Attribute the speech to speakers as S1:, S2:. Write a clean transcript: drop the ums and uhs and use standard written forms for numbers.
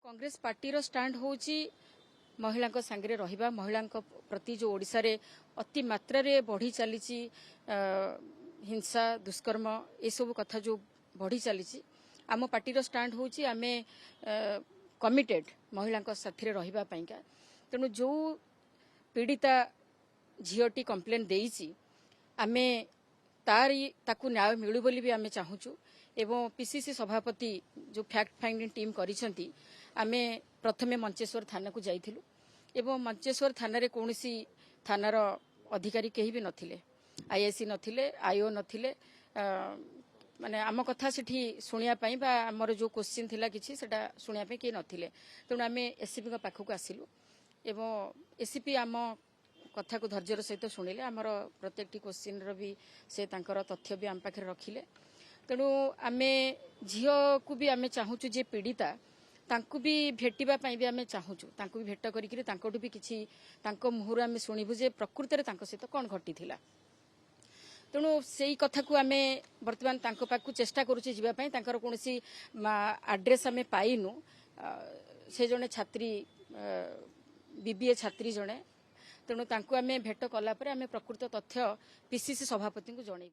S1: Congress party रो stand होची महिला सांगे रहिबा महिला प्रति जो ओडिशा रे अति मात्रा रे बढ़ी चली हिंसा दुष्कर्म ये सब कथा जो बढ़ी चली आम पार्टी रो स्टैंड होची आमे कमिटेड महिला साथी रहिबा पाइका तेणु जो पीड़िता झीटी कंप्लेन देइची आमे ताकू न्याय मिलू बोली भी आमे चाहूचु एवं पीसीसी सभापति जो फैक्ट फाइंडिंग टीम करिसेंती आमे प्रथमे मंचेश्वर थाना को जाइथिलु एवं मंचेश्वर थाना रे कोनोसी थानार अधिकारी केही भी नथिले आईआईसी नथिले आईओ नथिले माने आम कथा सेठी सुनिया पई बा हमर जो क्वेश्चन थिला किछि सेटा सुनिया पई के नथिले तेणु आमे एससीपी का पाखक आसिलु एवं एससीपी आम कथा को धैर्यर सहित शुणिले आमर प्रत्येक क्वेश्चन रो भी से तांकर तथ्य भी आम पाखे रखिले तेणु आमे झील को भी आमे चाहूचु जे पीड़िता तांकु भी भेटिबा पई भी आमे चाहूचु तांकु भी भेट करिकरी तांकोटु भी किछि तांको मुहरु आमे सुनिबु जे प्रकृति रे तांको सहित कोन घटिथिला तेणु सेई कथा को आमे वर्तमान तांको पाकु चेष्टा करूछि जिबा पई तांकर कोनोसी एड्रेस आमे पाइनु से जने छात्री बीबीए छात्री जने तेणु तांको आमे भेट कला परे आमे प्रकृत तथ्य पीसीसी सभापति को जणैबु।